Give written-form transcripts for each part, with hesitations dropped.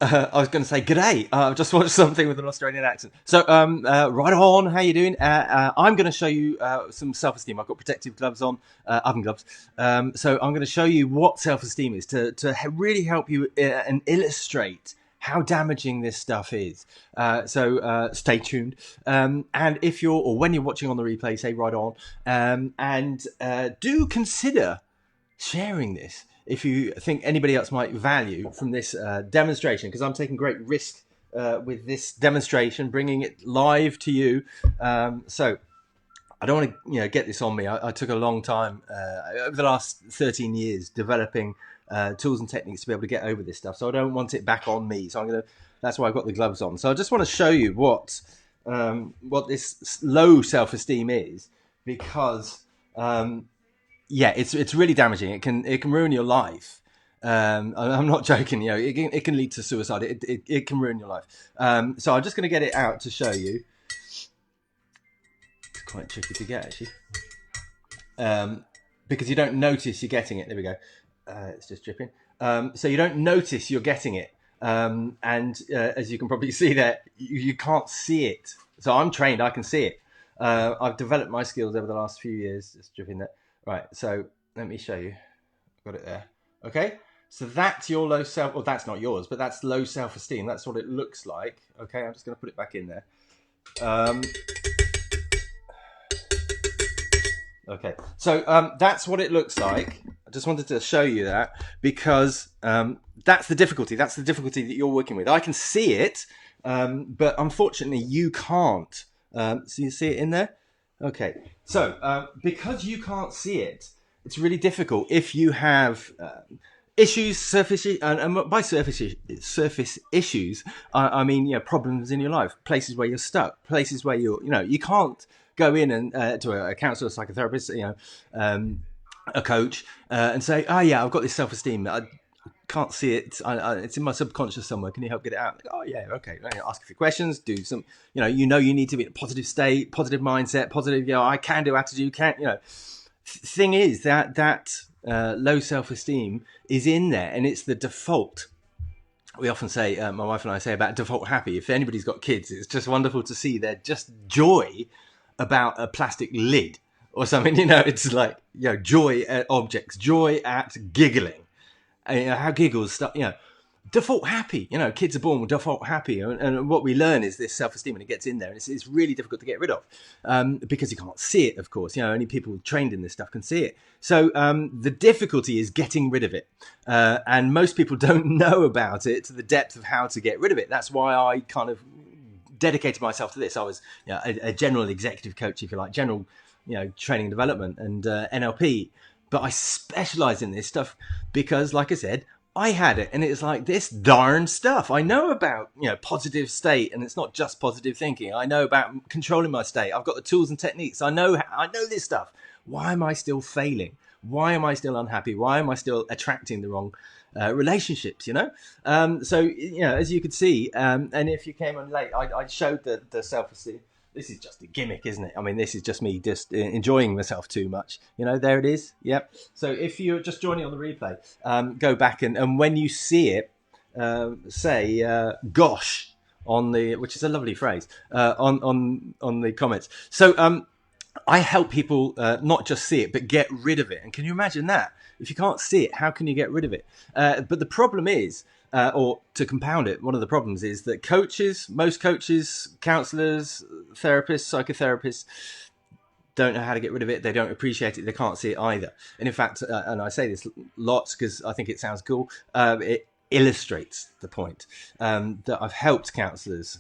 I was going to say g'day. I've just watched something with an Australian accent. So, right on. How you doing? I'm going to show you some self-esteem. I've got protective gloves on, oven gloves. So I'm going to show you what self-esteem is to really help you and illustrate how damaging this stuff is. So stay tuned. And if you're, or when you're watching on the replay, say right on. And do consider sharing this if you think anybody else might value from this demonstration, because I'm taking great risk with this demonstration, bringing it live to you. So I don't want to get this on me. I took a long time over the last 13 years developing tools and techniques to be able to get over this stuff. So I don't want it back on me. So that's why I've got the gloves on. So I just want to show you what this low self-esteem is, because yeah, it's really damaging. It can ruin your life. I'm not joking. It can lead to suicide. It can ruin your life. So I'm just going to get it out to show you. It's quite tricky to get, actually, because you don't notice you're getting it. There we go. It's just dripping. So you don't notice you're getting it, and as you can probably see there, you can't see it. So I'm trained. I can see it. I've developed my skills over the last few years. Just dripping that. Right, so let me show you. Got it there. Okay, so that's your low self, well, that's not yours, but that's low self-esteem. That's what it looks like. Okay, I'm just going to put it back in there. Okay, so that's what it looks like. I just wanted to show you that because that's the difficulty. That's the difficulty that you're working with. I can see it, but unfortunately you can't. So you see it in there? Okay, so because you can't see it, it's really difficult if you have issues, surface, and by surface issues, I mean problems in your life, places where you're stuck, places where you can't go in and to a counsellor, a psychotherapist, a coach, and say, oh yeah, I've got this self-esteem. I can't see it. It's in my subconscious somewhere. Can you help get it out? Like, oh yeah, okay. Ask a few questions. Do some. You need to be in a positive state, positive mindset, positive. I can do attitude. You can't. Thing is that low self-esteem is in there, and it's the default. We often say, my wife and I say about default happy. If anybody's got kids, it's just wonderful to see their just joy about a plastic lid or something. It's like joy at objects, joy at giggling. How giggles stuff, default happy. Kids are born with default happy, and what we learn is this self-esteem, and it gets in there, and it's really difficult to get rid of because you can't see it. Of course, only people trained in this stuff can see it. So the difficulty is getting rid of it, and most people don't know about it to the depth of how to get rid of it. That's why I kind of dedicated myself to this. I was a general executive coach, if you like, general training and development and NLP. But I specialize in this stuff because, like I said, I had it, and it's like this darn stuff. I know about positive state, and it's not just positive thinking. I know about controlling my state. I've got the tools and techniques. I know this stuff. Why am I still failing? Why am I still unhappy? Why am I still attracting the wrong relationships? So as you could see, and if you came on late, I showed the self-esteem. This is just a gimmick, isn't it? I mean, this is just me just enjoying myself too much. There it is. Yep. So if you're just joining on the replay, go back and when you see it, say "gosh" which is a lovely phrase on the comments. So I help people not just see it, but get rid of it. And can you imagine that? If you can't see it, how can you get rid of it? But the problem is, or to compound it, one of the problems is that most coaches, counselors, therapists, psychotherapists don't know how to get rid of it. They don't appreciate it. They can't see it either. And in fact, and I say this lots because I think it sounds cool, it illustrates the point that I've helped counselors,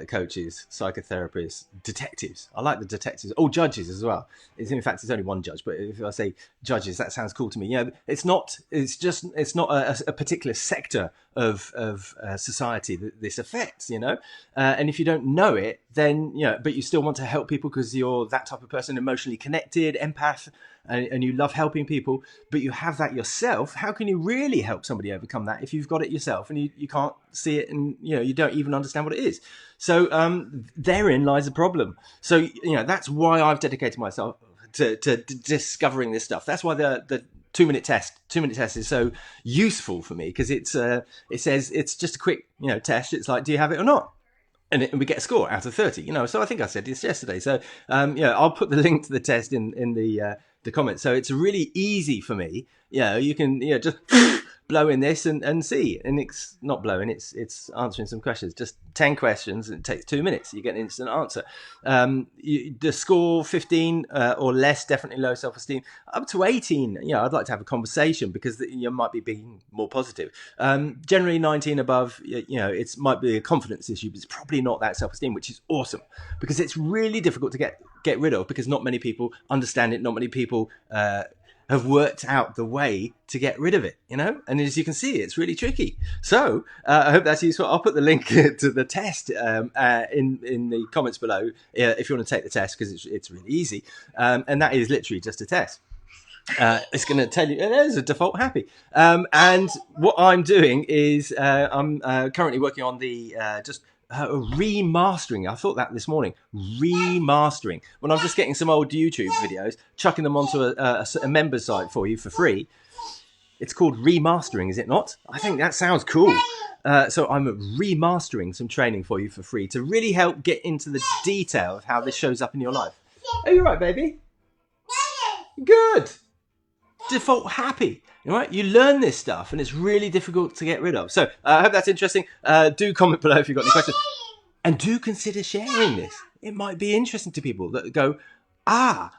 coaches, psychotherapists, detectives. I like the detectives, judges as well. In fact, it's only one judge, but if I say judges, that sounds cool to me. It's not a particular sector of society that this affects, and if you don't know it, then but you still want to help people because you're that type of person, emotionally connected, empath, and you love helping people, but you have that yourself. How can you really help somebody overcome that if you've got it yourself and you can't see it, and you don't even understand what it is? So therein lies a problem. So that's why I've dedicated myself to discovering this stuff. That's why the 2-minute test. 2-minute test is so useful for me because it says it's just a quick test. It's like, do you have it or not? And we get a score out of 30. So I think I said this yesterday. So I'll put the link to the test in the comments. So it's really easy for me. You can just blow in this and see. And it's not blowing, it's answering some questions. Just 10 questions, and it takes 2 minutes. You get an instant answer. The score 15 or less, definitely low self-esteem. Up to 18, I'd like to have a conversation because you might be being more positive. Generally 19 above, it might be a confidence issue, but it's probably not that self-esteem, which is awesome because it's really difficult to get rid of because not many people understand it. Not many people have worked out the way to get rid of it, and as you can see, it's really tricky. So I hope that's useful. I'll put the link to the test in the comments below if you want to take the test, because it's really easy, and that is literally just a test. It's going to tell you there's a default happy, and what I'm doing is I'm currently working on the remastering. I thought that this morning. Remastering. When I'm just getting some old YouTube videos, chucking them onto a member site for you for free. It's called remastering, is it not? I think that sounds cool. So I'm remastering some training for you for free to really help get into the detail of how this shows up in your life. Are you right, baby? Good. Default happy. All right, you learn this stuff and it's really difficult to get rid of. So I hope that's interesting. Do comment below if you've got any questions, and do consider sharing this. It might be interesting to people that go,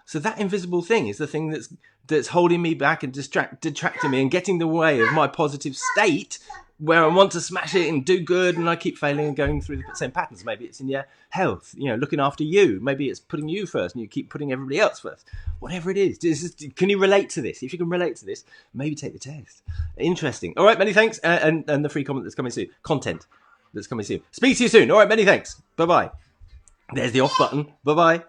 so that invisible thing is the thing that's holding me back and detracting me and getting in the way of my positive state, where I want to smash it and do good, and I keep failing and going through the same patterns. Maybe it's in your health, looking after you. Maybe it's putting you first and you keep putting everybody else first. Whatever it is, can you relate to this? If you can relate to this, maybe take the test. Interesting. All right, many thanks. And the free content that's coming soon. Speak to you soon. All right, many thanks. Bye-bye. There's the off button. Bye-bye.